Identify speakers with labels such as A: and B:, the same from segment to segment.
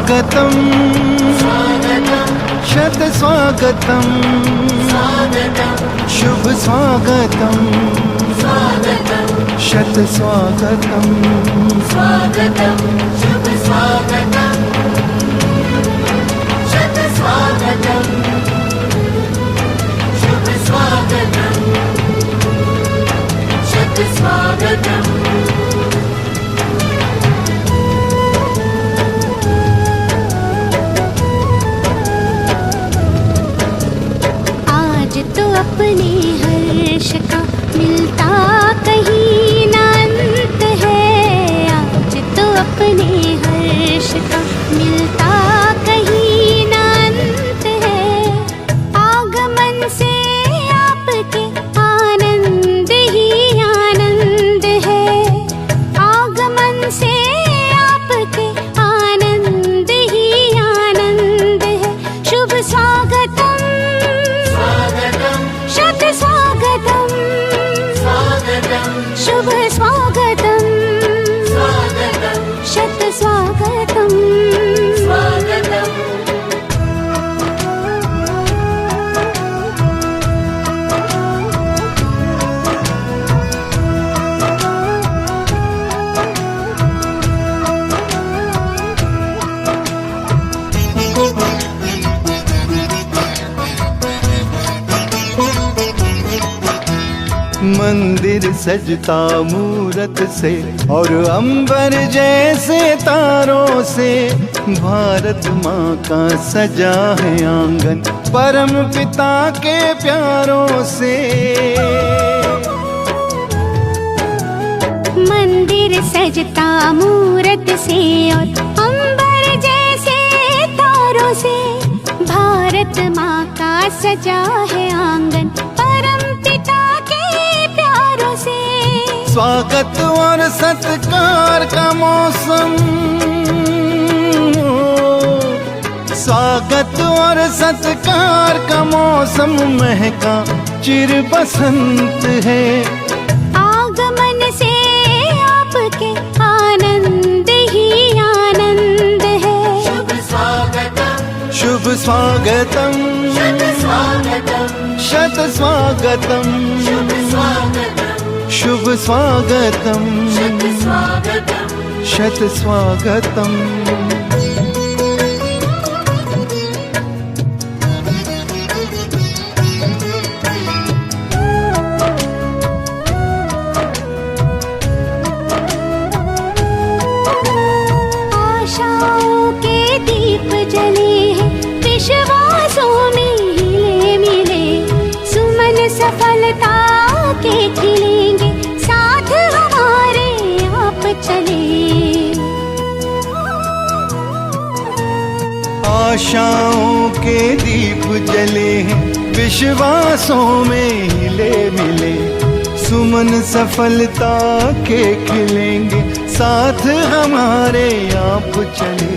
A: स्वागतम शत स्वागतम शुभ स्वागतम शत स्वागतम
B: शुभ स्वागतम शत स्वागतम शुभ स्वागतम शत स्वागतम।
C: आज तो अपने हर्ष का मिलता कहीं ना अंत है। आज तो अपने हर्ष का मिलता कहीं ना अंत है। आगमन से आपके आनंद ही आनंद है। आगमन से आपके आनंद ही आनंद है। शुभ स्वागतम शत स्वागतम शुभ स्वागतम शत स्वागतम।
A: मंदिर सजता मूरत से और अंबर जैसे तारों से। भारत माँ का सजा है आंगन परम पिता के प्यारों से।
C: मंदिर सजता मूरत से और अंबर जैसे तारों से। भारत माँ का सजा है आंगन परम पिता के प्यारों से।
A: स्वागत और सत्कार का मौसम। स्वागत और सत्कार का मौसम महका चिर बसंत है।
C: आगमन से आपके आनंद ही आनंद है।
B: शुभ स्वागतम
A: शुभ स्वागतम शत स्वागतम शुभ स्वागतम शत स्वागतम।
C: आशाओं के दीप जले हैं विश्वासों में हिले मिले। सुमन सफलता के खिलेंगे साथ हमारे आप चले।
A: आशाओं के दीप जले हैं विश्वासों में हिले मिले। सुमन सफलता के खिलेंगे साथ हमारे आप चले।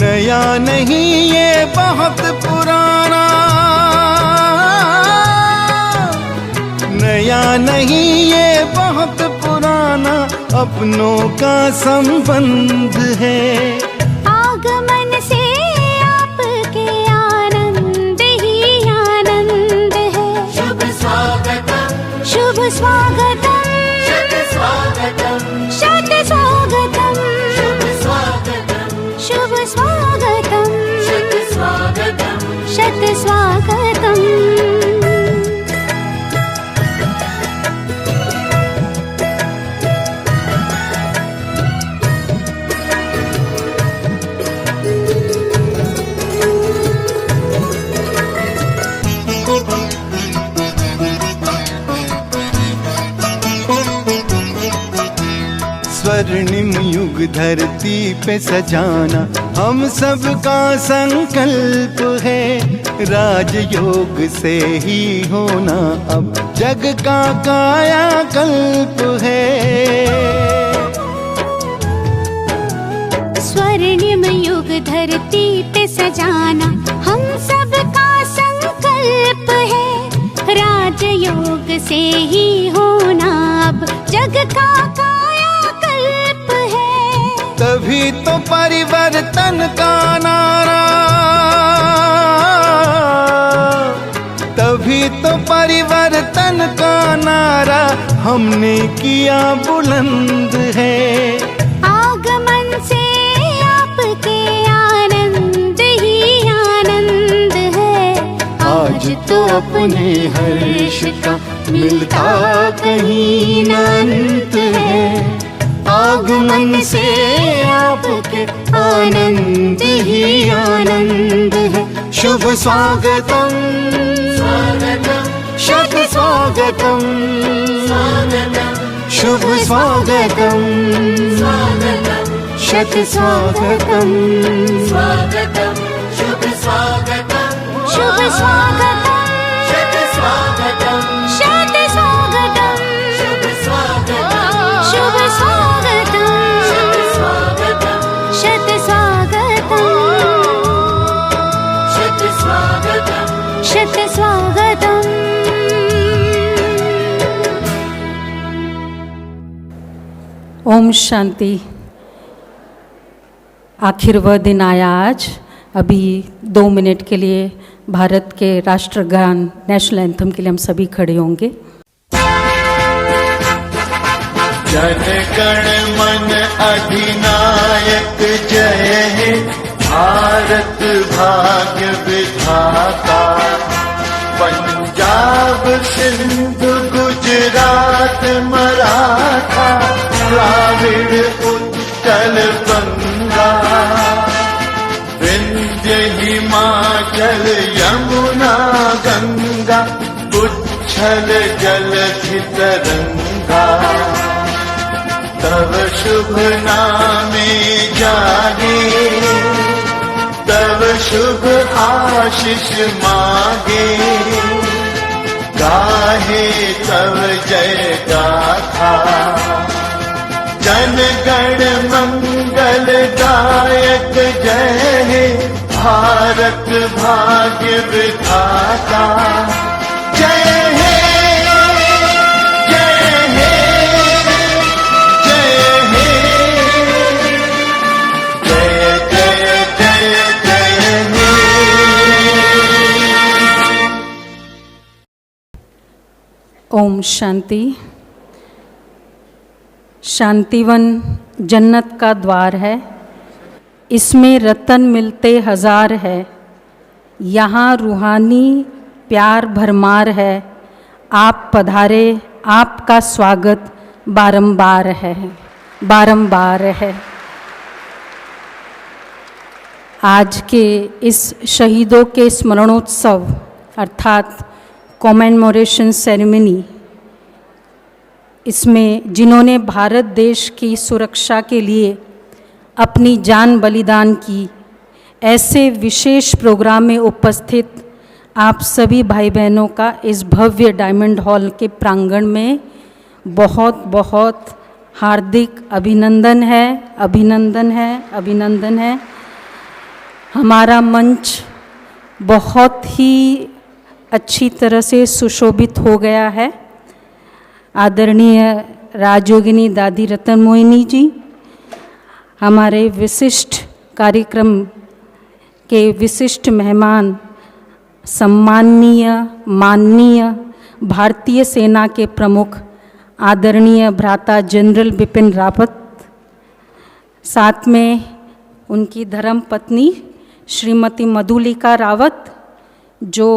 A: नया नहीं ये बहुत पुराना। नया नहीं ये बहुत पुराना अपनों का संबंध है।
C: आगमन से आपके आनंद ही आनंद है।
B: शुभ स्वागतम
C: शुभ स्वागतम
B: शत स्वागतम
C: शत स्वागतम
B: शुभ स्वागतम
C: शुभ स्वागतम
B: शत स्वागतम।
C: शत स्वागतम।
A: स्वर्णिम युग धरती पे सजाना हम सबका संकल्प है। राजयोग से ही होना अब जग का कायाकल्प है।
C: स्वर्णिम युग धरती पे सजाना हम सबका संकल्प है। राजयोग से ही होना अब जग का कायाकल्प है।
A: तभी तो परिवर्तन का नारा, तभी तो परिवर्तन का नारा हमने किया बुलंद है।
C: आगमन से आपके आनंद ही आनंद है।
A: आज तो अपने हर्ष का मिलता कहीं न अंत है। आगमन से आपके आनंद ही आनंद है। शुभ स्वागतम
B: स्वागतम
A: शत स्वागतम,
B: स्वागतम
A: शुभ स्वागतम
B: स्वागतम
A: शत स्वागतम,
B: स्वागतम शुभ स्वागतम
C: शुभ स्वागतम
B: शत स्वागतम
C: शत स्वागतम
B: शुभ स्वागतम
C: शुभ स्वागतम
B: शत स्वागतम
C: शत स्वागतम
B: शत स्वागतम
C: शत स्वागतम।
D: ओम शांति। आखिर वह दिन आया आज। अभी 2 मिनट के लिए भारत के राष्ट्रगान नेशनल एंथम के लिए हम सभी खड़े होंगे।
A: जन गण मन अधिनायक जय हे, भारत भाग्य विधाता। पंजाब सिंध गुजरात मराठा, द्राविड़ उत्कल बंगा। विंध्य हिमाचल यमुना गंगा, उच्छल जलधि तरंगा। तव शुभ नामे जागे, तव शुभ आशीष मागे। गाहे तव जय गाथा, जन गण मंगल दायक जय हे, भारत भाग्य विधाता। जय हे जय हे जय हे, जय जय जय जय हे।
D: ओम शांति। शांतिवन जन्नत का द्वार है, इसमें रतन मिलते हजार है। यहाँ रूहानी प्यार भरमार है। आप पधारे, आपका स्वागत बारंबार है, बारंबार है। आज के इस शहीदों के स्मरणोत्सव अर्थात कॉमेमोरेशन सेरेमनी, इसमें जिन्होंने भारत देश की सुरक्षा के लिए अपनी जान बलिदान की, ऐसे विशेष प्रोग्राम में उपस्थित आप सभी भाई बहनों का इस भव्य डायमंड हॉल के प्रांगण में बहुत बहुत हार्दिक अभिनंदन है, अभिनंदन है, अभिनंदन है। हमारा मंच बहुत ही अच्छी तरह से सुशोभित हो गया है। आदरणीय राजयोगिनी दादी रतन मोहिनी जी, हमारे विशिष्ट कार्यक्रम के विशिष्ट मेहमान, सम्माननीय माननीय भारतीय सेना के प्रमुख आदरणीय भ्राता जनरल बिपिन रावत, साथ में उनकी धर्मपत्नी श्रीमती मधुलिका रावत, जो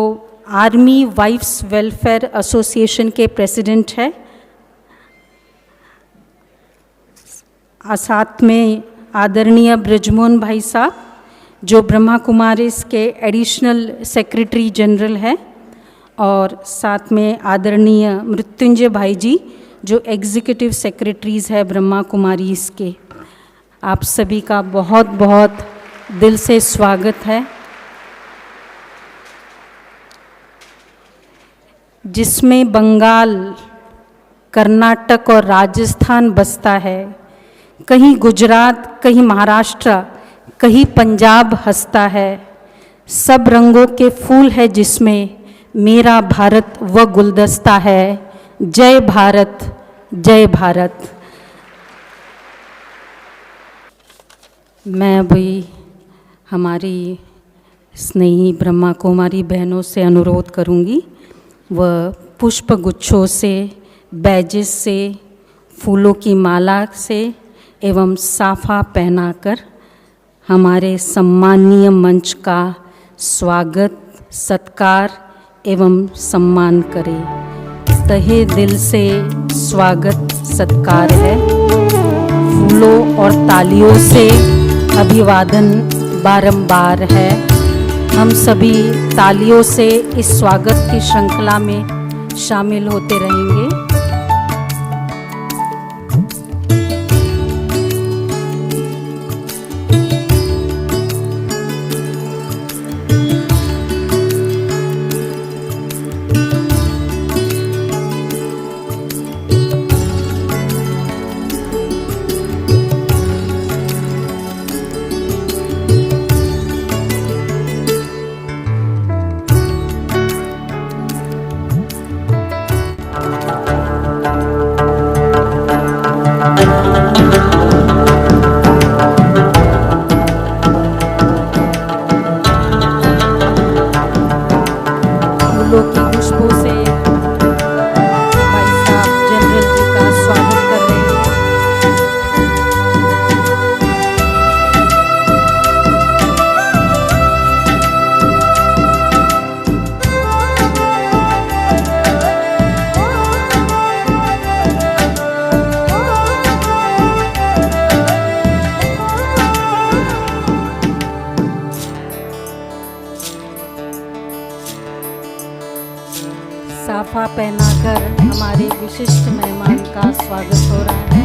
D: आर्मी वाइफ्स वेलफेयर एसोसिएशन के प्रेसिडेंट है, साथ में आदरणीय ब्रजमोहन भाई साहब, जो ब्रह्मा कुमारीज के एडिशनल सेक्रेटरी जनरल है, और साथ में आदरणीय मृत्युंजय भाई जी, जो एग्जीक्यूटिव सेक्रेटरीज है ब्रह्मा कुमारीज के। आप सभी का बहुत बहुत दिल से स्वागत है, जिसमें बंगाल, कर्नाटक और राजस्थान बसता है। कहीं गुजरात, कहीं महाराष्ट्र, कहीं पंजाब हंसता है। सब रंगों के फूल है जिसमें मेरा भारत व गुलदस्ता है। जय भारत, जय भारत। मैं अभी हमारी स्नेही ब्रह्मा कुमारी बहनों से अनुरोध करूंगी, वह पुष्प गुच्छों से, बैजेस से, फूलों की माला से एवं साफा पहनाकर हमारे सम्मानीय मंच का स्वागत, सत्कार एवं सम्मान करें। तहे दिल से स्वागत सत्कार है। फूलों और तालियों से अभिवादन बारंबार है। हम सभी तालियों से इस स्वागत की श्रृंखला में शामिल होते रहेंगे। फूलों की खुशबू से भाई साहब जनरल जी का स्वागत कर रहे हैं। साफा पहनाकर हमारे विशिष्ट मेहमान का स्वागत हो रहा है।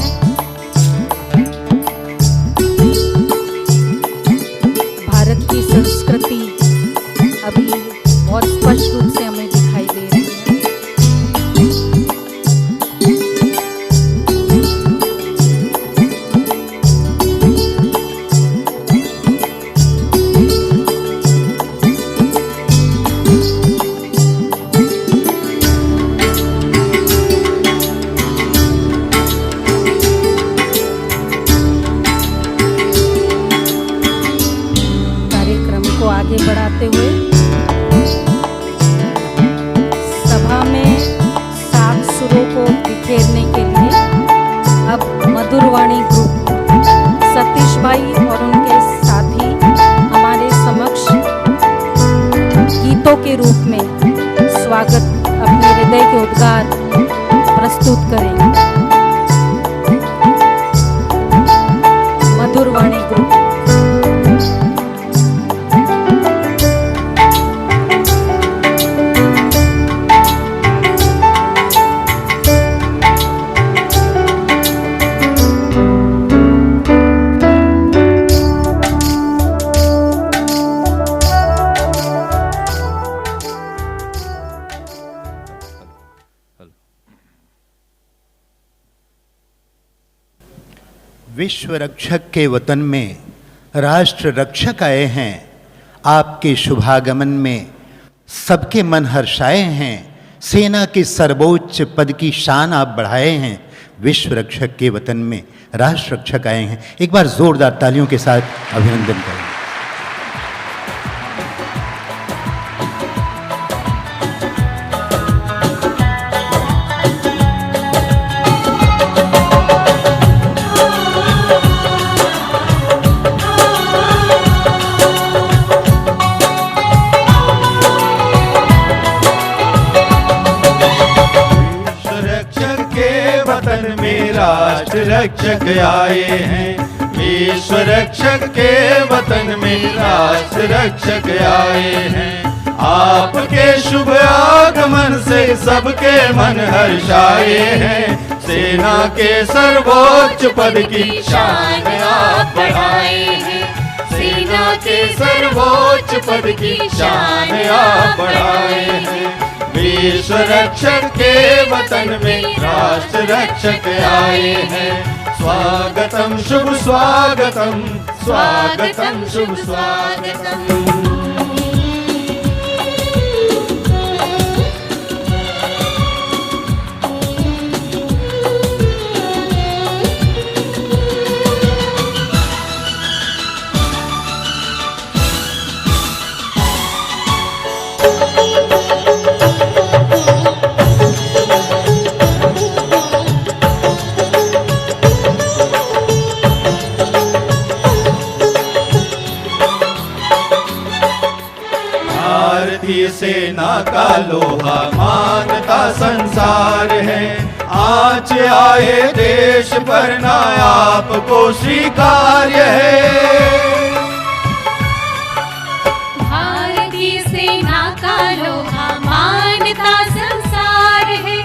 D: भारत की संस्कृति अभी बहुत स्पष्ट रूप से हमें दिखाई दे रही है। को आगे बढ़ाते हुए सभा में सात सुरों को बिखेरने के लिए अब मधुरवाणी ग्रुप सतीश भाई और उनके साथी हमारे समक्ष गीतों के रूप में स्वागत अपने हृदय के उद्गार प्रस्तुत करेंगे। मधुरवाणी ग्रुप
A: विश्व रक्षक के वतन में राष्ट्र रक्षक आए हैं। आपके शुभागमन में सबके मन हर्षाए हैं। सेना के सर्वोच्च पद की शान आप बढ़ाए हैं। विश्व रक्षक के वतन में राष्ट्र रक्षक आए हैं। एक बार जोरदार तालियों के साथ अभिनंदन करें।
E: राष्ट्र रक्षक आए हैं। विश्व रक्षक के वतन में राष्ट्र रक्षक आए हैं। आपके शुभ आगमन से सबके मन हर्षाए हैं। सेना के सर्वोच्च पद की शान आप बढ़ाए हैं। सेना के सर्वोच्च पद की शान आप बढ़ाए हैं। विश्व रक्षक के वतन में राष्ट्र रक्षक आए हैं। स्वागतम शुभ स्वागतम, स्वागतम शुभ स्वागतम। भारतीय सेना का लोहा मानता संसार है, आँच आए देश पर ना आपको स्वीकार्य है।
C: भारतीय सेना का लोहा मानता संसार है,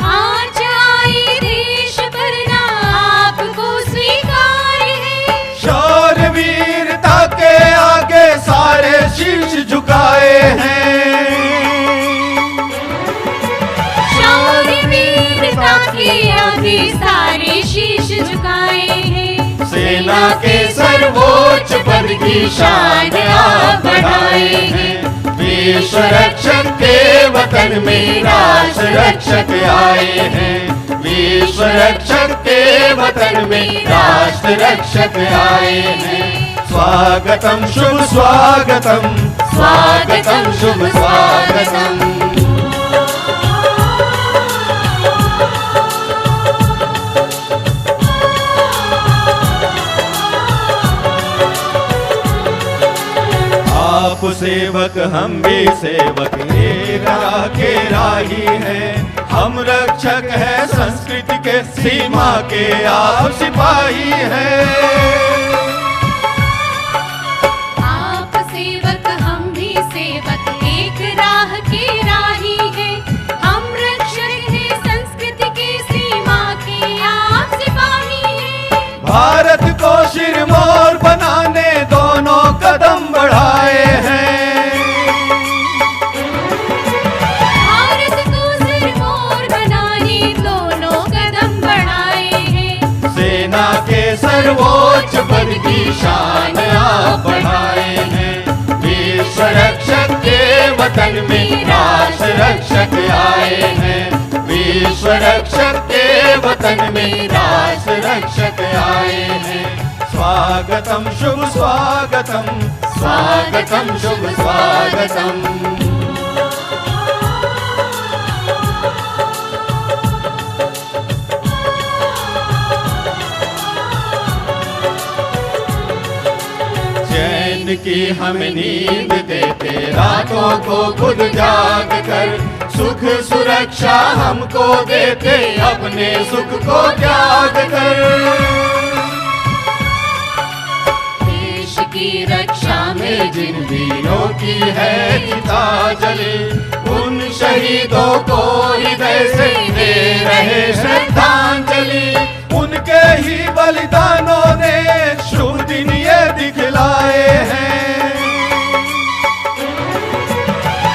C: आँच आए देश पर ना आपको स्वीकार है।
E: शौर्य वीरता के आगे सारे शीश झुकाए हैं,
C: शौर्य वीरता के आगे सारे शीश झुकाए हैं।
E: सेना के सर्वोच्च पद की शान आप बढ़ाए हैं। विश्व रक्षक के वतन में राष्ट्र रक्षक आए हैं, विश्व रक्षक के वतन में राष्ट्र रक्षक आए हैं। स्वागतम शुभ स्वागतम, स्वागतम शुभ स्वागतम। आप सेवक हम भी सेवक, एक राह के राही हैं। हम रक्षक है संस्कृति के, सीमा के आप सिपाही हैं।
C: आप सेवक हम भी सेवक, एक राह के राही है। हम रक्षक है संस्कृति के, सीमा के आप सिपाही हैं।
E: भारत को सिरमौर बनाने दोनों कदम बढ़ाए हैं,
C: भारत को सिरमौर बनाने दोनों कदम बढ़ाए हैं।
E: सेना के सर्वोच्च पद की शान आप बढ़ाए हैं। विश्व रक्षक के वतन में राष्ट्र रक्षक आए हैं, विश्व रक्षक के वतन में राष्ट्र रक्षक आए हैं। स्वागतम शुभ स्वागतम, स्वागतम शुभ स्वागतम। चैन की हमें नींद देते रातों को खुद जाग कर, सुख सुरक्षा हमको देते अपने सुख को त्याग कर।
C: देश की
E: रक्षा में जिन वीरों की है चिता जले, उन शहीदों को हृदय से दे रहे श्रद्धांजलि। उनके ही बलिदानों ने शुभ दिन ये दिखलाए हैं,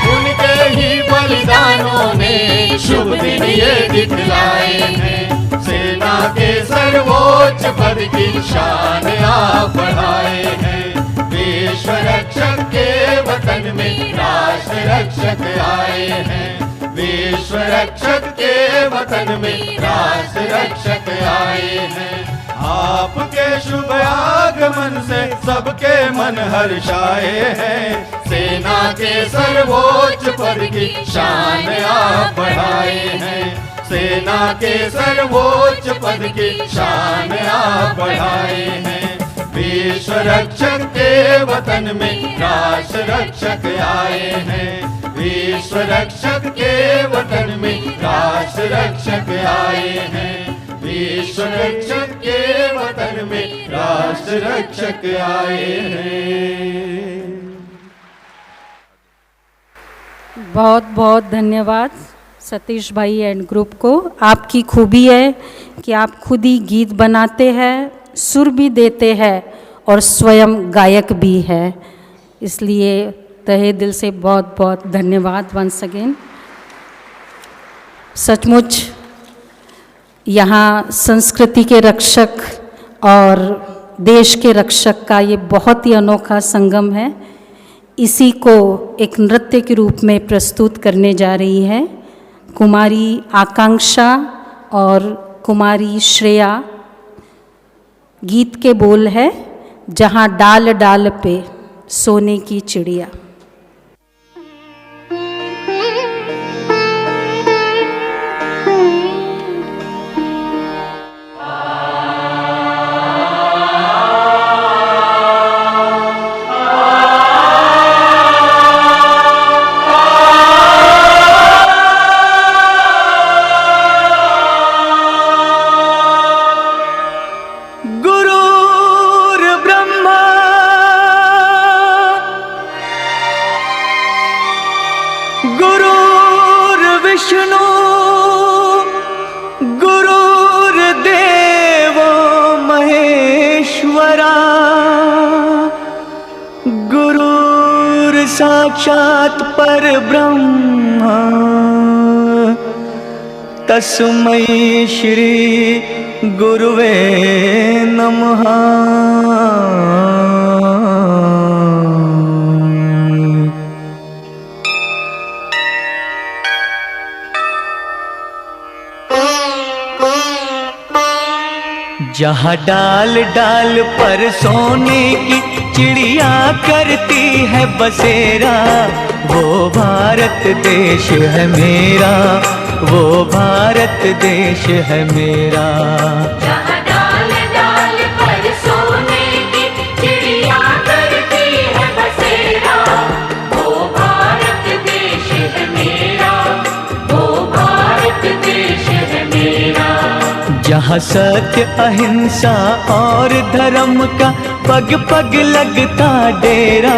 E: उनके ही बलिदानों ने शुभ दिन ये दिखलाए हैं। सेना के सर्वोच्च पद की शान आप बढ़ाए हैं। विश्व रक्षक के वतन में राष्ट्र रक्षक आए हैं, विश्व रक्षक के वतन में राष्ट्र रक्षक आए हैं। आपके शुभ आगमन से सबके मन हर्षाए हैं। सेना के सर्वोच्च पद की शान आप बढ़ाए हैं, सेना के सर्वोच्च पद की शान आप बढ़ाए हैं। विश्व रक्षक के वतन में राष्ट्र रक्षक आए हैं, विश्व रक्षक के वतन में राष्ट्र रक्षक आए हैं, विश्व रक्षक के वतन में राष्ट्र रक्षक आए हैं।
D: बहुत बहुत धन्यवाद सतीश भाई एंड ग्रुप को। आपकी खूबी है कि आप खुद ही गीत बनाते हैं, सुर भी देते हैं और स्वयं गायक भी है, इसलिए तहे दिल से बहुत बहुत धन्यवाद वंस अगेन। सचमुच यहाँ संस्कृति के रक्षक और देश के रक्षक का ये बहुत ही अनोखा संगम है। इसी को एक नृत्य के रूप में प्रस्तुत करने जा रही है कुमारी आकांक्षा और कुमारी श्रेया। गीत के बोल है जहाँ डाल डाल पे सोने की चिड़िया।
F: विष्णु गुरुर्देवो महेश्वरा गुरुर् साक्षात् परब्रह्मा तस्मै श्री गुरुवे नमः। जहाँ डाल डाल पर सोने की चिड़िया करती है बसेरा, वो भारत देश है मेरा, वो भारत देश है मेरा।
B: जहाँ डाल डाल पर सोने की चिड़िया करती है बसेरा, वो भारत देश है मेरा, वो भारत देश है मेरा।
F: जहाँ सत्य अहिंसा और धर्म का पग पग लगता डेरा,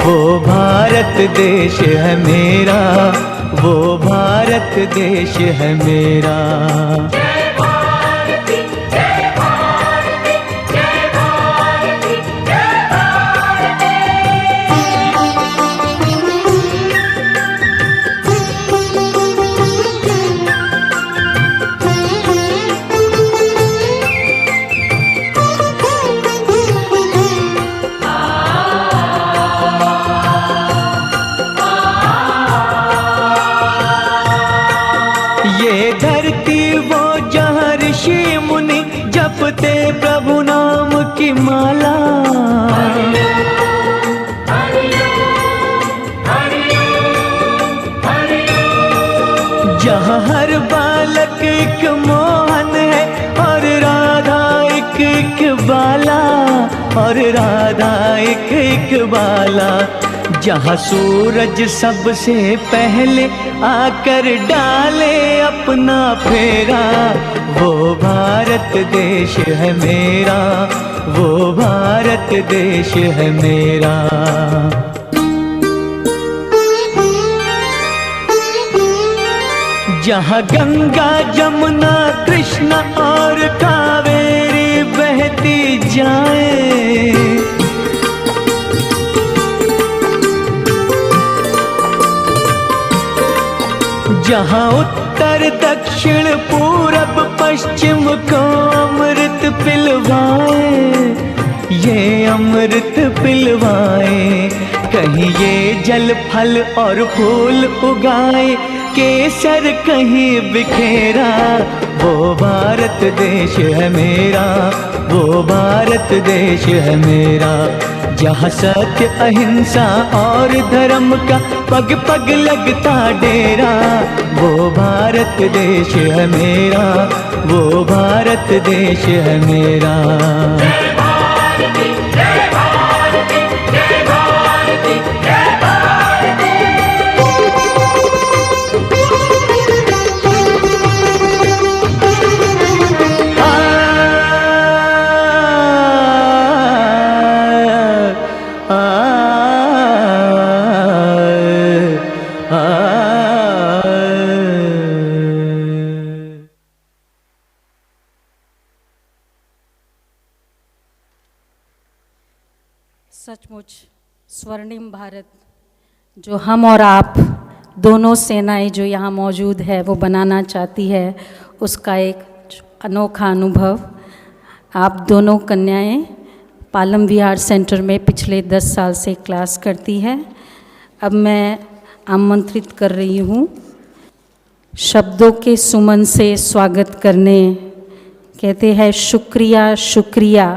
F: वो भारत देश है मेरा, वो भारत देश है मेरा।
B: जय भारती जय भारती जय भारती जय भारती।
F: ये धरती वो जहाँ ऋषि मुनि जपते प्रभु नाम की माला, जहाँ हर बालक एक मोहन है और राधा एक बाला, और राधा एक बाला। जहाँ सूरज सबसे पहले आकर डाले अपना फेरा, वो भारत देश है मेरा, वो भारत देश है मेरा। जहाँ गंगा जमुना कृष्ण और कावेरी बहती जाए, जहाँ उत्तर दक्षिण पूरब पश्चिम को अमृत पिलवाए, ये अमृत पिलवाए। कहीं ये जल फल और फूल उगाए, केसर कहीं बिखेरा, वो भारत देश है मेरा, वो भारत देश है मेरा। जहाँ सत्य अहिंसा और धर्म का पग पग लगता डेरा, वो भारत देश है मेरा, वो भारत देश है मेरा।
B: जय भारती जय भारती जय भारती जय भारती।
D: सचमुच स्वर्णिम भारत जो हम और आप दोनों सेनाएं जो यहाँ मौजूद है वो बनाना चाहती है, उसका एक अनोखा अनुभव। आप दोनों कन्याएं पालम विहार सेंटर में पिछले 10 साल से क्लास करती है। अब मैं आमंत्रित कर रही हूँ शब्दों के सुमन से स्वागत करने। कहते हैं शुक्रिया शुक्रिया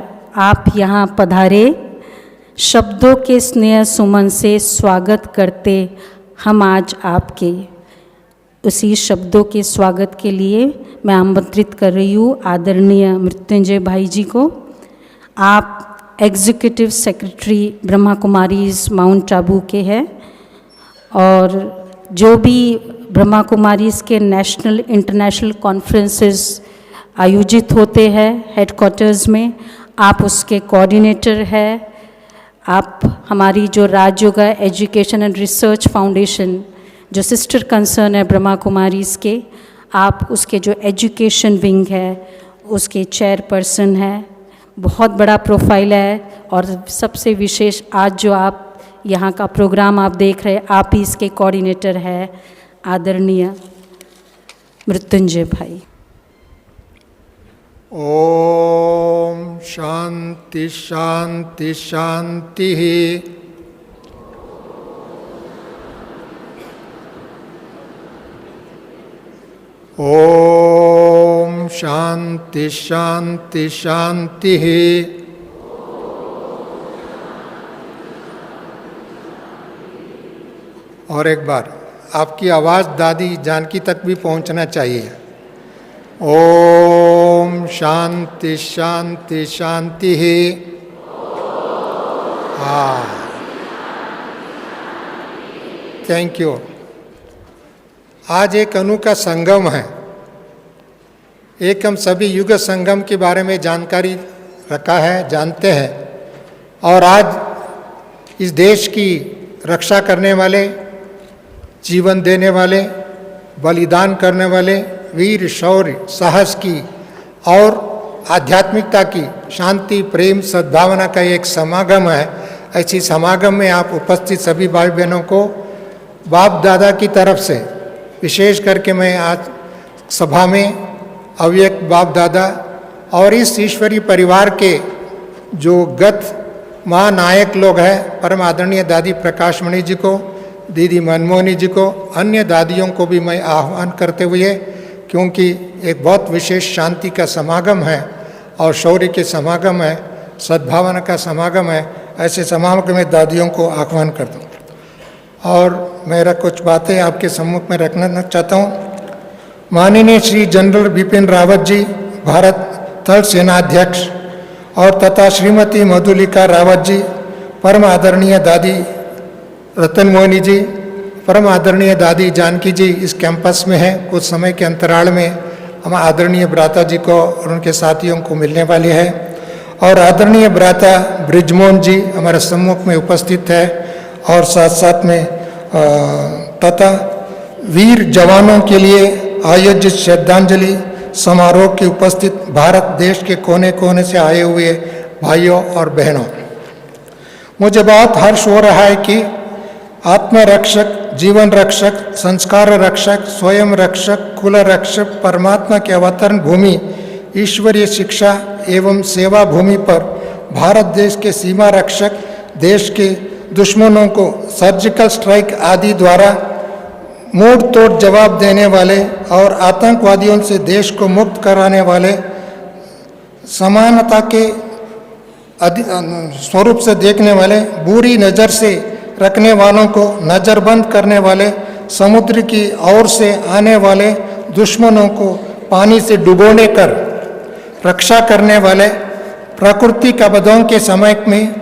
D: आप यहाँ पधारे, शब्दों के स्नेह सुमन से स्वागत करते हम आज आपके। उसी शब्दों के स्वागत के लिए मैं आमंत्रित कर रही हूँ आदरणीय मृत्युंजय भाई जी को। आप executive secretary Brahma Kumaris mount Abu के हैं और जो भी ब्रह्मा कुमारीज के नेशनल इंटरनेशनल कॉन्फ्रेंसेस आयोजित होते हैं हेडक्वार्टर्स में, आप उसके कोऑर्डिनेटर हैं। आप हमारी जो Rajyoga education and research foundation जो सिस्टर कंसर्न है ब्रह्मा कुमारीज़ के, आप उसके जो एजुकेशन विंग है उसके चेयरपर्सन है। बहुत बड़ा प्रोफाइल है और सबसे विशेष आज जो आप यहाँ का प्रोग्राम आप देख रहे हैं, आप ही इसके कोऑर्डिनेटर है आदरणीय मृत्युंजय भाई।
G: ओम शांति शांति शांति। ओम शांति शांति शांति। और एक बार आपकी आवाज़ दादी जानकी तक भी पहुंचना चाहिए। ओम शांति शांति शांति। हाँ, थैंक यू। आज एक अनोखा संगम है। एक हम सभी युग संगम के बारे में जानकारी रखा है, जानते हैं, और आज इस देश की रक्षा करने वाले, जीवन देने वाले, बलिदान करने वाले वीर शौर्य साहस की और आध्यात्मिकता की, शांति प्रेम सद्भावना का एक समागम है। ऐसी समागम में आप उपस्थित सभी भाई बहनों को बाप दादा की तरफ से विशेष करके मैं आज सभा में अव्यक्त बाप दादा और इस ईश्वरीय परिवार के जो गत महानायक लोग हैं, परम आदरणीय दादी प्रकाशमणि जी को, दीदी मनमोहनी जी को, अन्य दादियों को भी मैं आह्वान करते हुए, क्योंकि एक बहुत विशेष शांति का समागम है और शौर्य के समागम है, सद्भावना का समागम है, ऐसे समागम में दादियों को आह्वान करता हूँ। और मेरा कुछ बातें आपके सम्मुख में रखना चाहता हूँ। माननीय श्री जनरल बिपिन रावत जी, भारत थल सेनाध्यक्ष, और तथा श्रीमती मधुलिका रावत जी, परम आदरणीय दादी रतन मोहिनी जी, परम आदरणीय दादी जानकी जी इस कैंपस में हैं। कुछ समय के अंतराल में हम आदरणीय भ्राता जी को और उनके साथियों को मिलने वाले हैं। और आदरणीय भ्राता ब्रिजमोहन जी हमारे सम्मुख में उपस्थित है, और साथ साथ में तथा वीर जवानों के लिए आयोजित श्रद्धांजलि समारोह के उपस्थित भारत देश के कोने कोने से आए हुए भाइयों और बहनों, मुझे बहुत हर्ष हो रहा है कि आत्मरक्षक, जीवन रक्षक, संस्कार रक्षक, स्वयं रक्षक, कुल रक्षक, परमात्मा के अवतरण भूमि, ईश्वरीय शिक्षा एवं सेवा भूमि पर भारत देश के सीमा रक्षक, देश के दुश्मनों को सर्जिकल स्ट्राइक आदि द्वारा मुंह तोड़ जवाब देने वाले और आतंकवादियों से देश को मुक्त कराने वाले, समानता के स्वरूप से देखने वाले, बुरी नज़र से रखने वालों को नज़रबंद करने वाले, समुद्र की ओर से आने वाले दुश्मनों को पानी से डुबोने कर रक्षा करने वाले, प्रकृति आपदाओं के समय में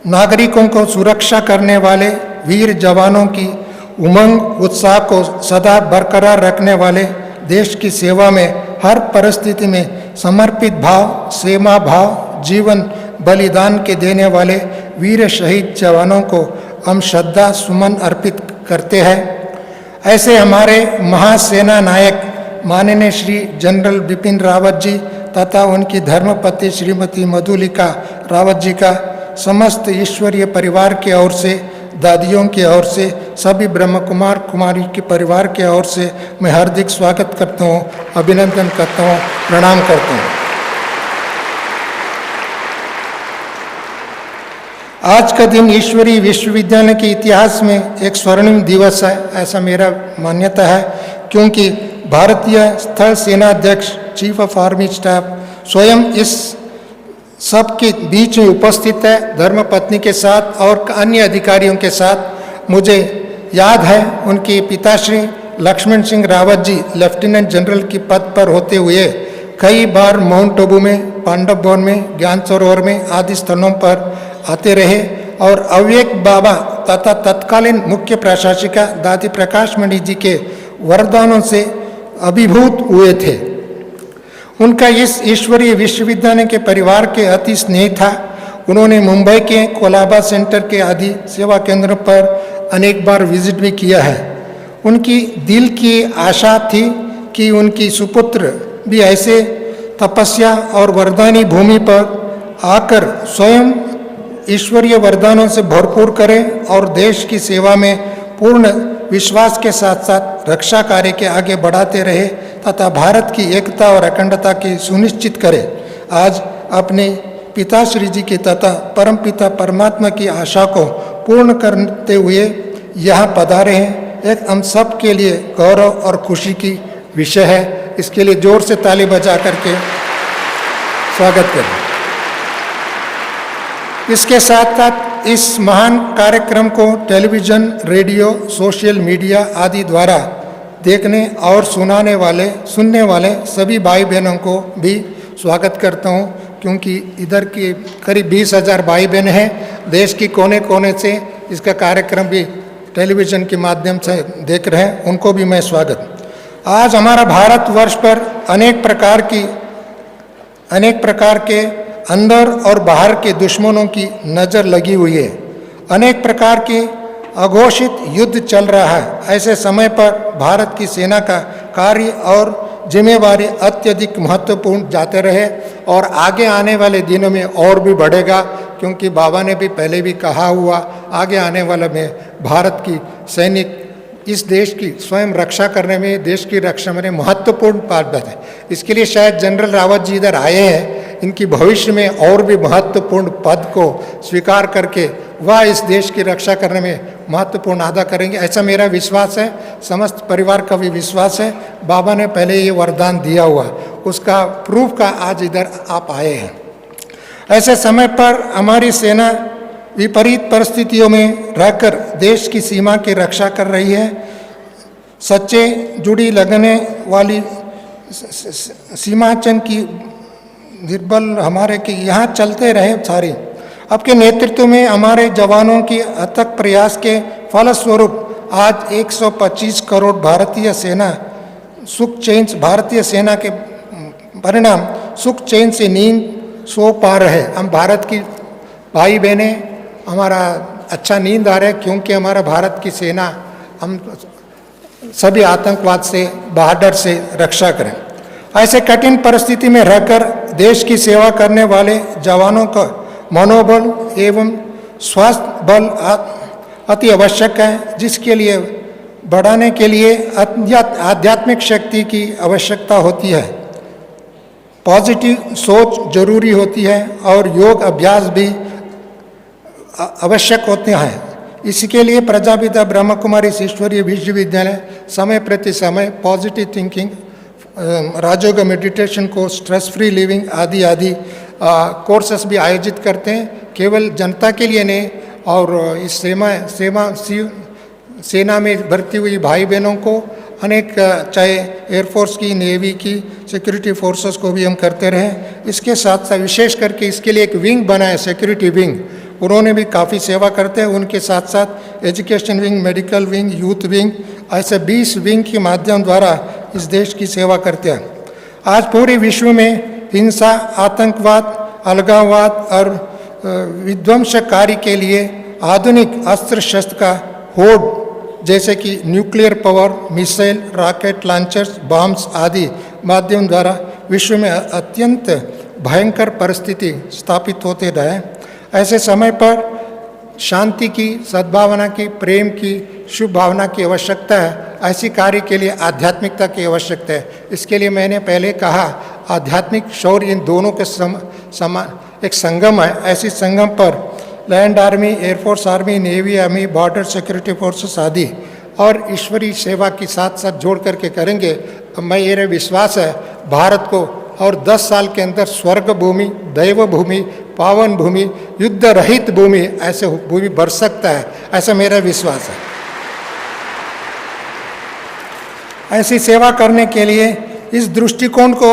G: नागरिकों को सुरक्षा करने वाले वीर जवानों की उमंग उत्साह को सदा बरकरार रखने वाले, देश की सेवा में हर परिस्थिति में समर्पित भाव, सेवा भाव, जीवन बलिदान के देने वाले वीर शहीद जवानों को हम श्रद्धा सुमन अर्पित करते हैं। ऐसे हमारे महासेना नायक माननीय श्री जनरल बिपिन रावत जी तथा उनकी धर्मपत्नी श्रीमती मधुलिका रावत जी का समस्त ईश्वरीय परिवार की ओर से, दादियों की ओर से, सभी ब्रह्म कुमार कुमारी के परिवार की ओर से मैं हार्दिक स्वागत करता हूँ, अभिनंदन करता हूँ, प्रणाम करता हूँ। आज का दिन ईश्वरीय विश्वविद्यालय के इतिहास में एक स्वर्णिम दिवस है, ऐसा मेरा मान्यता है, क्योंकि भारतीय स्थल सेनाध्यक्ष चीफ ऑफ आर्मी स्टाफ स्वयं इस सबके बीच में उपस्थित है, धर्मपत्नी के साथ और अन्य अधिकारियों के साथ। मुझे याद है उनके पिताश्री लक्ष्मण सिंह रावत जी लेफ्टिनेंट जनरल की पद पर होते हुए कई बार माउंट आबू में, पांडव भवन में, ज्ञान सरोवर में आदि स्थलों पर आते रहे और अव्यक्त बाबा तथा तत्कालीन मुख्य प्रशासिका दादी प्रकाशमणि जी के वरदानों से अभिभूत हुए थे। उनका इस ईश्वरीय विश्वविद्यालय के परिवार के अति स्नेह था। उन्होंने मुंबई के कोलाबा सेंटर के आदि सेवा केंद्र पर अनेक बार विजिट भी किया है उनकी दिल की आशा थी कि उनकी सुपुत्र भी ऐसे तपस्या और वरदानी भूमि पर आकर स्वयं ईश्वरीय वरदानों से भरपूर करें और देश की सेवा में पूर्ण विश्वास के साथ साथ रक्षा कार्य के आगे बढ़ाते रहे तथा भारत की एकता और अखंडता की सुनिश्चित करें। आज अपने पिताश्री जी की तथा परमपिता परमात्मा की आशा को पूर्ण करते हुए यहाँ पधारे हैं, एक हम सब के लिए गौरव और खुशी की विषय है। इसके लिए जोर से ताली बजा करके स्वागत करें। इसके साथ साथ इस महान कार्यक्रम को टेलीविज़न, रेडियो, सोशल मीडिया आदि द्वारा देखने और सुनने वाले सभी भाई बहनों को भी स्वागत करता हूं, क्योंकि इधर की करीब 20,000 भाई बहन हैं। देश की कोने कोने से इसका कार्यक्रम भी टेलीविज़न के माध्यम से देख रहे हैं, उनको भी मैं स्वागत। आज हमारा भारतवर्ष पर अनेक प्रकार के अंदर और बाहर के दुश्मनों की नज़र लगी हुई है। अनेक प्रकार के अघोषित युद्ध चल रहा है। ऐसे समय पर भारत की सेना का कार्य और जिम्मेवारी अत्यधिक महत्वपूर्ण जाते रहे और आगे आने वाले दिनों में और भी बढ़ेगा, क्योंकि बाबा ने भी पहले भी कहा हुआ, आगे आने वाले में भारत की सैनिक इस देश की स्वयं रक्षा करने में, देश की रक्षा में महत्वपूर्ण पात्र है। इसके लिए शायद जनरल रावत जी इधर आए हैं, इनकी भविष्य में और भी महत्वपूर्ण पद को स्वीकार करके वह इस देश की रक्षा करने में महत्वपूर्ण अदा करेंगे, ऐसा मेरा विश्वास है। समस्त परिवार का भी विश्वास है। बाबा ने पहले ये वरदान दिया हुआ, उसका प्रूफ का आज इधर आप आए हैं। ऐसे समय पर हमारी सेना विपरीत परिस्थितियों में रहकर देश की सीमा की रक्षा कर रही है। सच्चे जुड़ी लगने वाली सीमाचन की निर्बल हमारे के यहाँ चलते रहे सारे। आपके नेतृत्व में हमारे जवानों की अथक प्रयास के फलस्वरूप आज 125 करोड़ भारतीय सेना के परिणाम सुख चैन से नींद सो पा रहे। हम भारत की भाई बहनें, हमारा अच्छा नींद आ रहा है, क्योंकि हमारा भारत की सेना हम सभी आतंकवाद से, बहादुर से रक्षा करें। ऐसे कठिन परिस्थिति में रहकर देश की सेवा करने वाले जवानों का मनोबल एवं स्वास्थ्य बल अति आवश्यक है, जिसके लिए बढ़ाने के लिए आध्यात्मिक शक्ति की आवश्यकता होती है। पॉजिटिव सोच जरूरी होती है और योग अभ्यास भी आवश्यक होते हैं। इसके लिए प्रजापिता ब्रह्म कुमारी ईश्वरीय विश्वविद्यालय समय प्रति समय पॉजिटिव थिंकिंग, राजयोग मेडिटेशन को, स्ट्रेस फ्री लिविंग आदि कोर्सेस भी आयोजित करते हैं। केवल जनता के लिए नहीं, और इस सेना में भर्ती हुई भाई बहनों को अनेक, चाहे एयरफोर्स की, नेवी की, सिक्योरिटी फोर्सेस को भी हम करते रहें। इसके साथ साथ विशेष करके इसके लिए एक विंग बना है, सिक्योरिटी विंग, उन्होंने भी काफ़ी सेवा करते हैं। उनके साथ साथ education wing, medical wing, youth wing, ऐसे 20 विंग के माध्यम द्वारा इस देश की सेवा करते हैं। आज पूरे विश्व में हिंसा, आतंकवाद, अलगाववाद और विध्वंसकारी के लिए आधुनिक अस्त्र शस्त्र का होड़, जैसे कि nuclear power, missile, rocket launchers, bombs आदि माध्यम द्वारा विश्व में अत्यंत भयंकर परिस्थिति स्थापित होते रहे। ऐसे समय पर शांति की, सद्भावना की, प्रेम की, शुभ भावना की आवश्यकता है। ऐसी कार्य के लिए आध्यात्मिकता की आवश्यकता है। इसके लिए मैंने पहले कहा, आध्यात्मिक शौर्य इन दोनों के समान एक संगम है। ऐसी संगम पर land army, air force army, navy army, border security forces आदि और ईश्वरीय सेवा के साथ साथ जोड़ करके करेंगे। मैं ये विश्वास है भारत को और 10 साल के अंदर स्वर्ग भूमि, दैव भूमि, पावन भूमि, युद्ध रहित भूमि, ऐसे भूमि बढ़ सकता है, ऐसा मेरा विश्वास है। ऐसी सेवा करने के लिए इस दृष्टिकोण को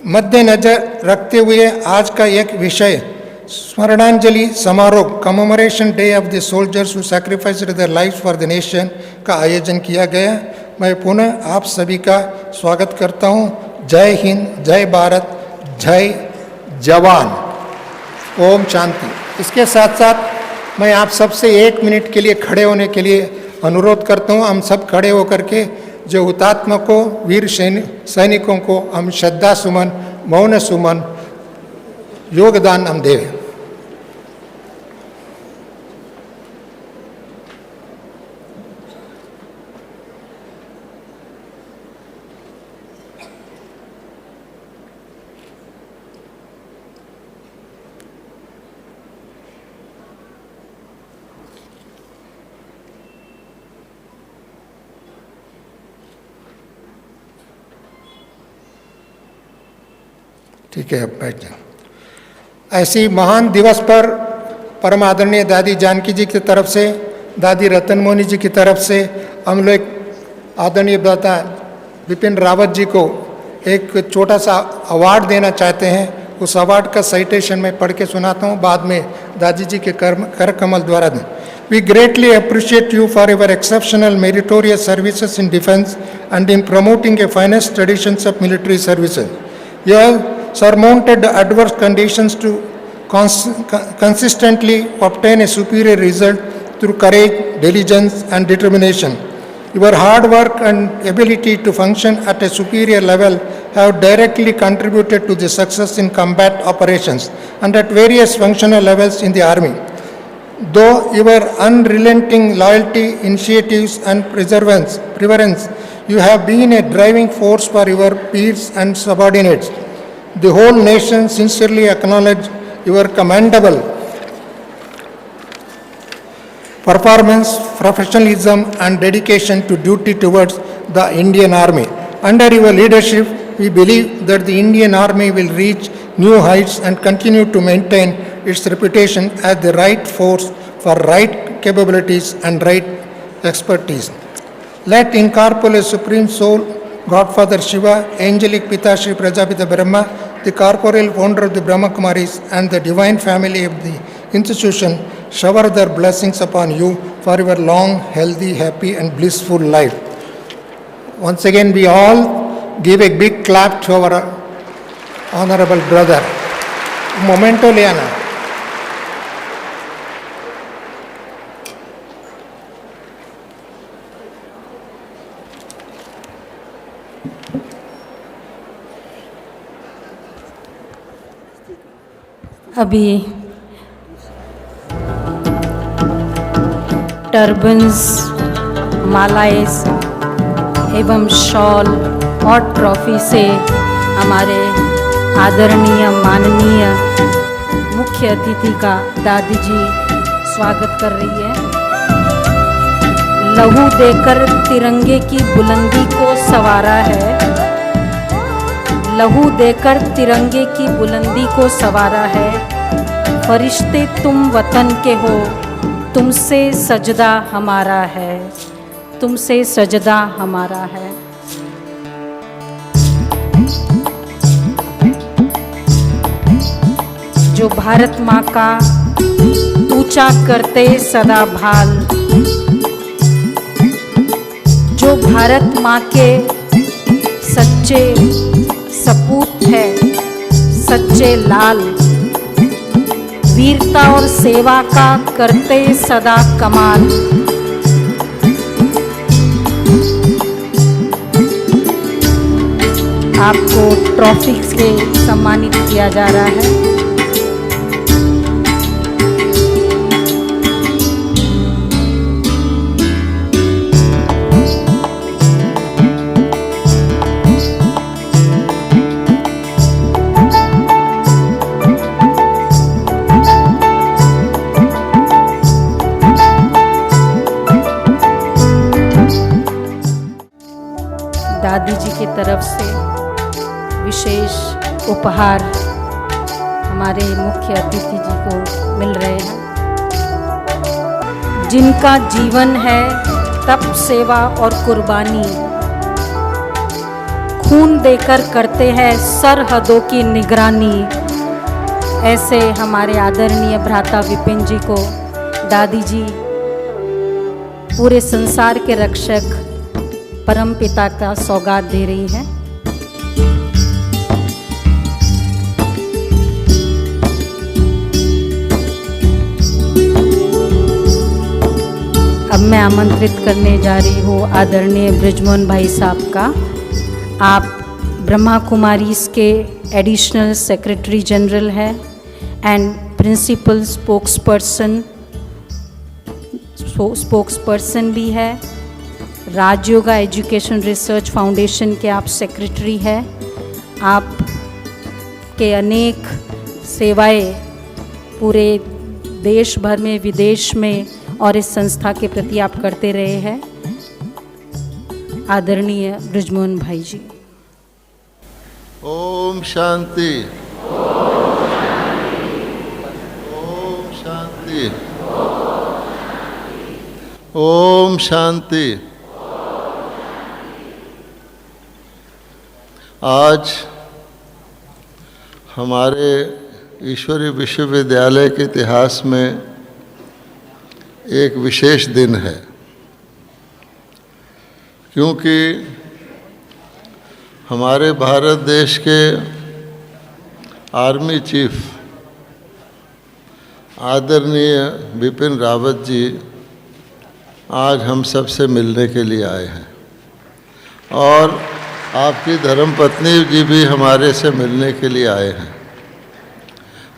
G: मद्देनजर रखते हुए आज का एक विषय स्मरणांजलि समारोह, commemoration day of the soldiers who sacrificed their lives for the nation का आयोजन किया गया। मैं पुनः आप सभी का स्वागत करता हूं। जय हिंद, जय भारत, जय जवान, ओम शांति। इसके साथ साथ मैं आप सबसे 1 मिनट के लिए खड़े होने के लिए अनुरोध करता हूँ हम सब खड़े होकर के जो हुतात्मा को, वीर सैनिकों को हम श्रद्धा सुमन, मौन सुमन, योगदान हम दें। ठीक है, अब बैठ जाओ। ऐसी महान दिवस पर परम आदरणीय दादी जानकी जी की तरफ से, दादी रतन मोहनी जी की तरफ से हम लोग आदरणीय दादा विपिन रावत जी को एक छोटा सा अवार्ड देना चाहते हैं। उस अवार्ड का साइटेशन मैं पढ़ के सुनाता हूँ, बाद में दादी जी के कर कमल द्वारा दें। We greatly appreciate you for your exceptional meritorious services in defense and in promoting a finest traditions of military services. You have surmounted adverse conditions to consistently obtain a superior result through courage, diligence, and determination. Your hard work and ability to function at a superior level have directly contributed to the success in combat operations and at various functional levels in the Army. Though your unrelenting loyalty, initiatives, and perseverance, you have been a driving force for your peers and subordinates. The whole nation sincerely acknowledge your commendable performance, professionalism, and dedication to duty towards the Indian Army. Under your leadership, we believe that the Indian Army will reach new heights and continue to maintain its reputation as the right force for right capabilities and right expertise. Let incorporeal Supreme Soul, Godfather Shiva, Angelic Pita Shri Prajapita Brahma, the corporeal founder of the Brahma Kumaris, and the divine family of the institution shower their blessings upon you for your long, healthy, happy, and blissful life. Once again, we all give a big clap to our honorable brother. Momento Liana.
D: अभी turbans, मालाएं एवं shawl और trophy से हमारे आदरणीय माननीय मुख्य अतिथि का दादी जी स्वागत कर रही है। लहू देकर तिरंगे की बुलंदी को संवारा है, लहू देकर तिरंगे की बुलंदी को संवारा है। फरिश्ते तुम वतन के हो, तुमसे सजदा हमारा है, तुमसे सजदा हमारा है। जो भारत माँ का ऊंचा करते सदा भाल, जो भारत माँ के सच्चे सपूत है, सच्चे लाल, वीरता और सेवा का करते सदा कमाल। आपको ट्रॉफी से सम्मानित किया जा रहा है। दादी जी की तरफ से विशेष उपहार हमारे मुख्य अतिथि जी को मिल रहे हैं। जिनका जीवन है तप, सेवा और कुर्बानी, खून देकर करते हैं सरहदों की निगरानी, ऐसे हमारे आदरणीय भ्राता विपिन जी को दादी जी पूरे संसार के रक्षक परम पिता का सौगात दे रही है। अब मैं आमंत्रित करने जा रही हूँ आदरणीय बृजमोहन भाई साहब का। आप ब्रह्मा कुमारीज के एडिशनल सेक्रेटरी जनरल है एंड प्रिंसिपल स्पोक्सपर्सन भी है। राजयोगा एजुकेशन रिसर्च फाउंडेशन के आप सेक्रेटरी है। आप के अनेक सेवाएं पूरे देश भर में, विदेश में और इस संस्था के प्रति आप करते रहे हैं। आदरणीय बृजमोहन भाई जी।
H: ओम शांति। ओम शांति। ओम शांति। आज हमारे ईश्वरीय विश्वविद्यालय के इतिहास में एक विशेष दिन है, क्योंकि हमारे भारत देश के आर्मी चीफ आदरणीय बिपिन रावत जी आज हम सब से मिलने के लिए आए हैं और आपकी धर्मपत्नी जी भी हमारे से मिलने के लिए आए हैं।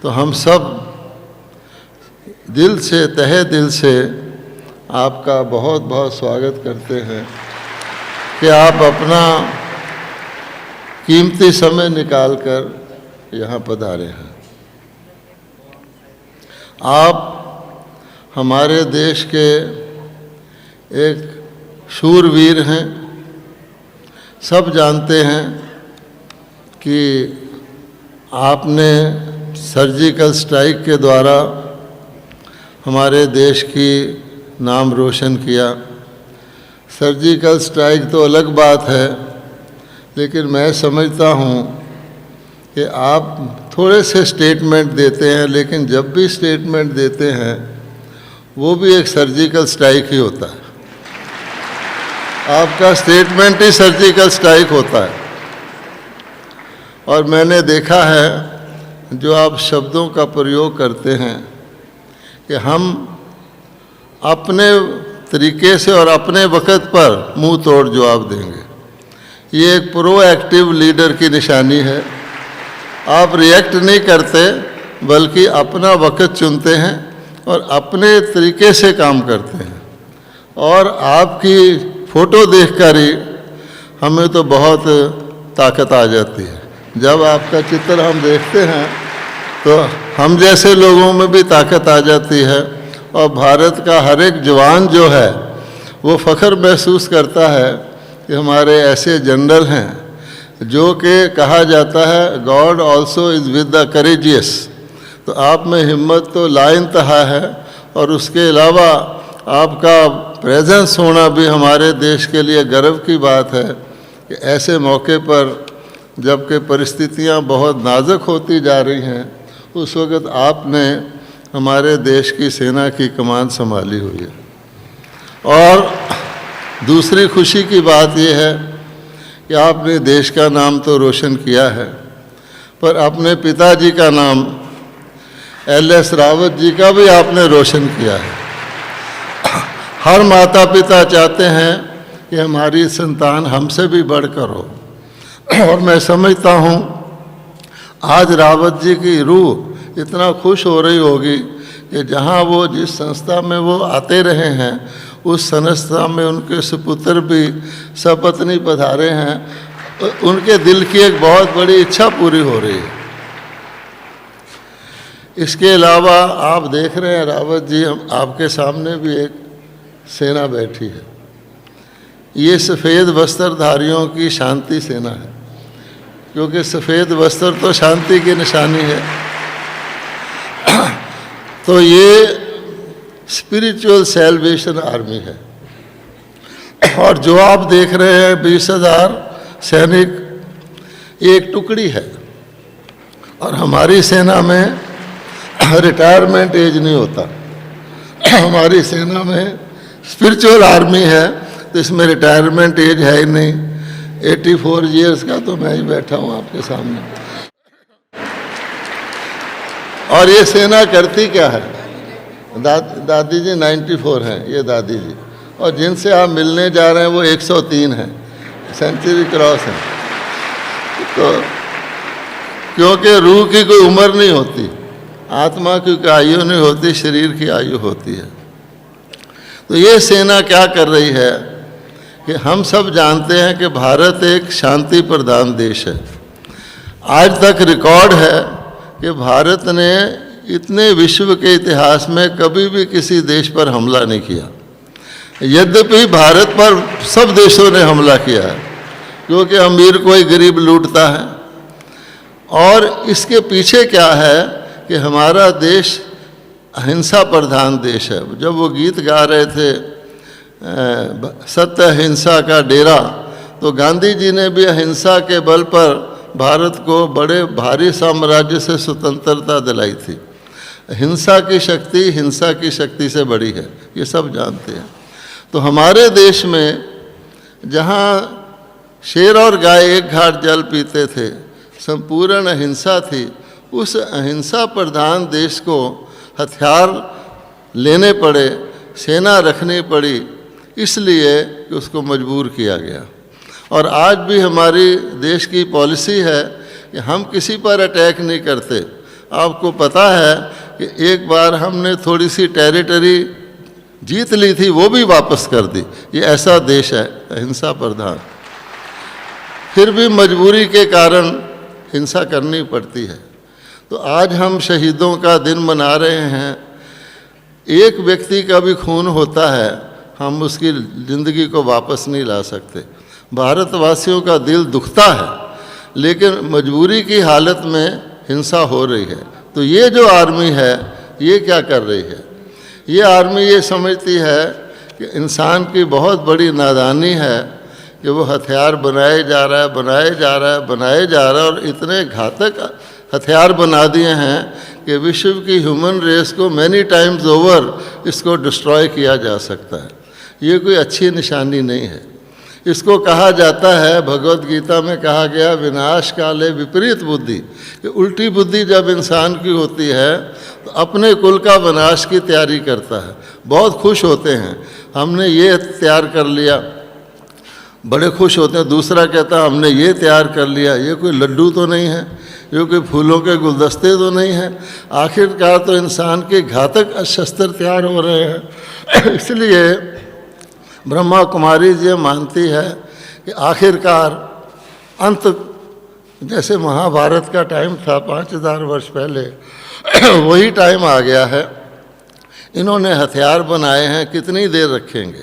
H: तो हम सब दिल से, तहे दिल से आपका बहुत बहुत स्वागत करते हैं कि आप अपना कीमती समय निकालकर यहाँ पधारे हैं। आप हमारे देश के एक शूरवीर हैं। सब जानते हैं कि आपने सर्जिकल स्ट्राइक के द्वारा हमारे देश की नाम रोशन किया। सर्जिकल स्ट्राइक तो अलग बात है, लेकिन मैं समझता हूँ कि आप थोड़े से स्टेटमेंट देते हैं, लेकिन जब भी स्टेटमेंट देते हैं वो भी एक सर्जिकल स्ट्राइक ही होता है। आपका स्टेटमेंट ही सर्जिकल स्ट्राइक होता है। और मैंने देखा है जो आप शब्दों का प्रयोग करते हैं कि हम अपने तरीके से और अपने वक़्त पर मुंह तोड़ जवाब देंगे। ये एक प्रोएक्टिव लीडर की निशानी है। आप रिएक्ट नहीं करते, बल्कि अपना वक़्त चुनते हैं और अपने तरीके से काम करते हैं। और आपकी फ़ोटो देखकर ही हमें तो बहुत ताकत आ जाती है। जब आपका चित्र हम देखते हैं तो हम जैसे लोगों में भी ताकत आ जाती है और भारत का हर एक जवान जो है वो फ़ख्र महसूस करता है कि हमारे ऐसे जनरल हैं जो कि कहा जाता है God also is with the courageous. तो आप में हिम्मत तो लाइंतहा है और उसके अलावा आपका प्रेजेंस होना भी हमारे देश के लिए गर्व की बात है कि ऐसे मौके पर जबकि परिस्थितियां बहुत नाजुक होती जा रही हैं, उस वक़्त आपने हमारे देश की सेना की कमान संभाली हुई है। और दूसरी खुशी की बात यह है कि आपने देश का नाम तो रोशन किया है, पर अपने पिताजी का नाम LS रावत जी का भी आपने रोशन किया है। हर माता पिता चाहते हैं कि हमारी संतान हमसे भी बढ़कर हो, और मैं समझता हूँ आज रावत जी की रूह इतना खुश हो रही होगी कि जहाँ वो जिस संस्था में वो आते रहे हैं उस संस्था में उनके सुपुत्र भी सपत्नी पधारे हैं। उनके दिल की एक बहुत बड़ी इच्छा पूरी हो रही है। इसके अलावा आप देख रहे हैं रावत जी, आपके सामने भी एक सेना बैठी है। ये सफ़ेद वस्त्रधारियों की शांति सेना है, क्योंकि सफ़ेद वस्त्र तो शांति की निशानी है। तो ये स्पिरिचुअल सैल्वेशन आर्मी है। और जो आप देख रहे हैं 20,000 सैनिक, एक टुकड़ी है। और हमारी सेना में रिटायरमेंट एज नहीं होता। हमारी सेना में स्पिरिचुअल आर्मी है, तो इसमें रिटायरमेंट एज है ही नहीं। 84 ईयर्स का तो मैं ही बैठा हूँ आपके सामने। और ये सेना करती क्या है? दादी जी 94 हैं, ये दादी जी। और जिनसे आप मिलने जा रहे हैं वो 103 हैं, सेंचुरी क्रॉस है। तो क्योंकि रूह की कोई उम्र नहीं होती, आत्मा की कोई आयु नहीं होती, शरीर की आयु होती है। तो ये सेना क्या कर रही है कि हम सब जानते हैं कि भारत एक शांति प्रधान देश है। आज तक रिकॉर्ड है कि भारत ने इतने विश्व के इतिहास में कभी भी किसी देश पर हमला नहीं किया। यद्यपि भारत पर सब देशों ने हमला किया है, क्योंकि अमीर कोई गरीब लूटता है। और इसके पीछे क्या है कि हमारा देश अहिंसा प्रधान देश है। जब वो गीत गा रहे थे सत्य अहिंसा का डेरा, तो गांधी जी ने भी अहिंसा के बल पर भारत को बड़े भारी साम्राज्य से स्वतंत्रता दिलाई थी। हिंसा की शक्ति हिंसा की शक्ति से बड़ी है, ये सब जानते हैं। तो हमारे देश में जहाँ शेर और गाय एक घाट जल पीते थे, संपूर्ण अहिंसा थी, उस अहिंसा प्रधान देश को हथियार लेने पड़े, सेना रखनी पड़ी, इसलिए कि उसको मजबूर किया गया। और आज भी हमारी देश की पॉलिसी है कि हम किसी पर अटैक नहीं करते। आपको पता है कि एक बार हमने थोड़ी सी टेरिटरी जीत ली थी, वो भी वापस कर दी। ये ऐसा देश है अहिंसा प्रधान। फिर भी मजबूरी के कारण हिंसा करनी पड़ती है। तो आज हम शहीदों का दिन मना रहे हैं। एक व्यक्ति का भी खून होता है, हम उसकी ज़िंदगी को वापस नहीं ला सकते। भारतवासियों का दिल दुखता है, लेकिन मजबूरी की हालत में हिंसा हो रही है। तो ये जो आर्मी है, ये क्या कर रही है? ये आर्मी ये समझती है कि इंसान की बहुत बड़ी नादानी है कि वो हथियार बनाए जा रहा है, बनाए जा रहा है, बनाए जा रहा है, और इतने घातक हथियार बना दिए हैं कि विश्व की ह्यूमन रेस को मैनी टाइम्स ओवर इसको डिस्ट्रॉय किया जा सकता है। ये कोई अच्छी निशानी नहीं है। इसको कहा जाता है, भगवत गीता में कहा गया, विनाश काले विपरीत बुद्धि, कि उल्टी बुद्धि जब इंसान की होती है तो अपने कुल का विनाश की तैयारी करता है। बहुत खुश होते हैं, हमने ये तैयार कर लिया, बड़े खुश होते हैं। दूसरा कहता है हमने ये तैयार कर लिया। ये कोई लड्डू तो नहीं है, ये कोई फूलों के गुलदस्ते तो नहीं है। आखिरकार तो इंसान के घातक शस्त्र तैयार हो रहे हैं। इसलिए ब्रह्मा कुमारी जी मानती है कि आखिरकार अंत, जैसे महाभारत का टाइम था 5000 वर्ष पहले, वही टाइम आ गया है। इन्होंने हथियार बनाए हैं, कितनी देर रखेंगे?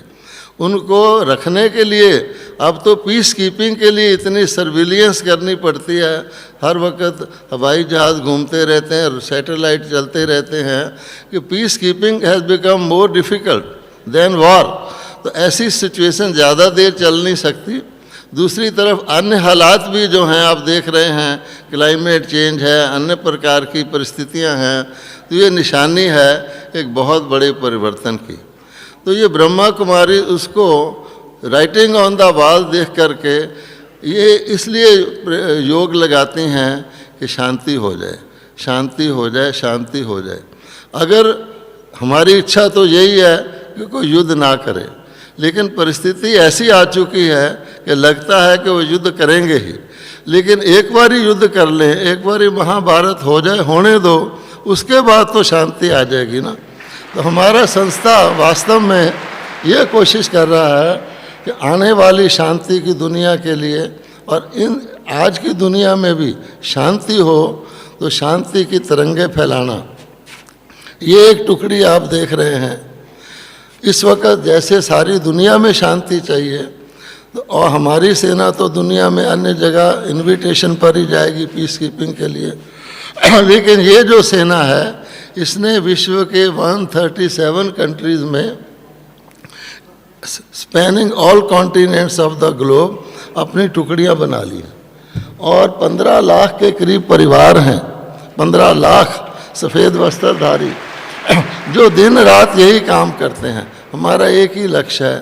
H: उनको रखने के लिए अब तो पीस कीपिंग के लिए इतनी सर्विलियंस करनी पड़ती है। हर वक्त हवाई जहाज़ घूमते रहते हैं, सैटेलाइट चलते रहते हैं, कि peace keeping has become more difficult than war. तो ऐसी सिचुएशन ज़्यादा देर चल नहीं सकती। दूसरी तरफ अन्य हालात भी जो हैं आप देख रहे हैं, क्लाइमेट चेंज है, अन्य प्रकार की परिस्थितियां हैं, तो ये निशानी है एक बहुत बड़े परिवर्तन की। तो ये ब्रह्मा कुमारी उसको राइटिंग ऑन द वॉल देख करके ये इसलिए योग लगाती हैं कि शांति हो जाए, शांति हो जाए, शांति हो जाए। अगर हमारी इच्छा तो यही है कि कोई युद्ध ना करे, लेकिन परिस्थिति ऐसी आ चुकी है कि लगता है कि वो युद्ध करेंगे ही। लेकिन एक बार ही युद्ध कर लें, एक बार ही महाभारत हो जाए, होने दो, उसके बाद तो शांति आ जाएगी ना। तो हमारा संस्था वास्तव में ये कोशिश कर रहा है कि आने वाली शांति की दुनिया के लिए और इन आज की दुनिया में भी शांति हो, तो शांति की तरंगे फैलाना। ये एक टुकड़ी आप देख रहे हैं। इस वक्त जैसे सारी दुनिया में शांति चाहिए, तो और हमारी सेना तो दुनिया में अन्य जगह इनविटेशन पर ही जाएगी पीस कीपिंग के लिए। लेकिन ये जो सेना है, इसने विश्व के 137 कंट्रीज़ में, spanning all continents of the globe, अपनी टुकड़ियाँ बना ली हैं। और 15 लाख के करीब परिवार हैं, 15 लाख सफ़ेद वस्त्रधारी, जो दिन रात यही काम करते हैं। हमारा एक ही लक्ष्य है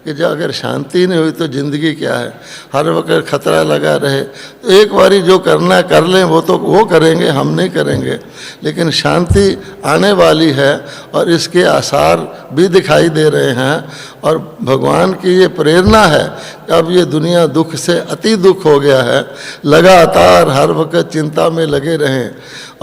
H: कि जब अगर शांति नहीं हुई तो ज़िंदगी क्या है, हर वक्त खतरा लगा रहे। तो एक बारी जो करना कर लें, वो तो वो करेंगे, हम नहीं करेंगे, लेकिन शांति आने वाली है और इसके आसार भी दिखाई दे रहे हैं। और भगवान की ये प्रेरणा है कि अब ये दुनिया दुख से अति दुख हो गया है, लगातार हर वक्त चिंता में लगे रहें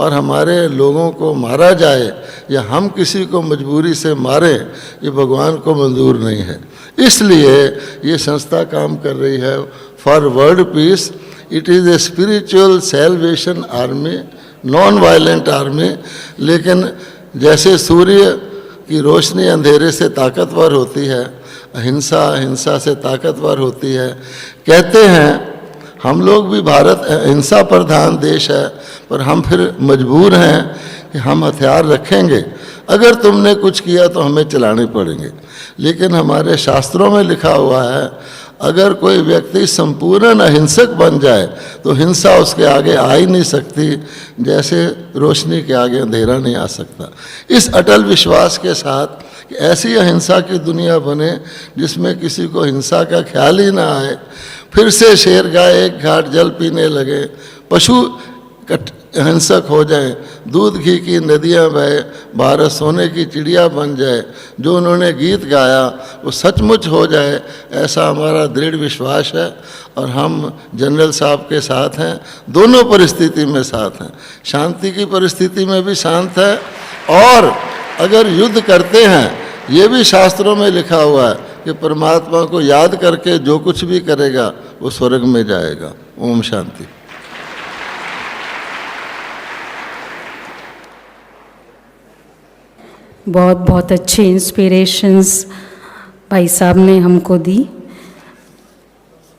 H: और हमारे लोगों को मारा जाए या हम किसी को मजबूरी से मारें, ये भगवान को मंजूर नहीं है। इसलिए ये संस्था काम कर रही है for world peace. It is a spiritual salvation army, non violent army. लेकिन जैसे सूर्य की रोशनी अंधेरे से ताकतवर होती है, अहिंसा हिंसा से ताकतवर होती है। कहते हैं हम लोग भी भारत हिंसा प्रधान देश है, पर हम फिर मजबूर हैं कि हम हथियार रखेंगे। अगर तुमने कुछ किया तो हमें चलाने पड़ेंगे। लेकिन हमारे शास्त्रों में लिखा हुआ है, अगर कोई व्यक्ति संपूर्ण अहिंसक बन जाए तो हिंसा उसके आगे आ ही नहीं सकती, जैसे रोशनी के आगे अंधेरा नहीं आ सकता। इस अटल विश्वास के साथ कि ऐसी अहिंसा की दुनिया बने जिसमें किसी को हिंसा का ख्याल ही ना आए। फिर से शेर गाय एक घाट जल पीने लगे, पशु हिंसक हो जाएं, दूध घी की नदियां बहे, भारत सोने की चिड़िया बन जाए। जो उन्होंने गीत गाया वो सचमुच हो जाए, ऐसा हमारा दृढ़ विश्वास है। और हम जनरल साहब के साथ हैं, दोनों परिस्थिति में साथ हैं। शांति की परिस्थिति में भी शांत है, और अगर युद्ध करते हैं, ये भी शास्त्रों में लिखा हुआ है कि परमात्मा को याद करके जो कुछ भी करेगा वो स्वर्ग में जाएगा। ओम शांति।
D: बहुत बहुत अच्छे इंस्पिरेशंस भाई साहब ने हमको दी।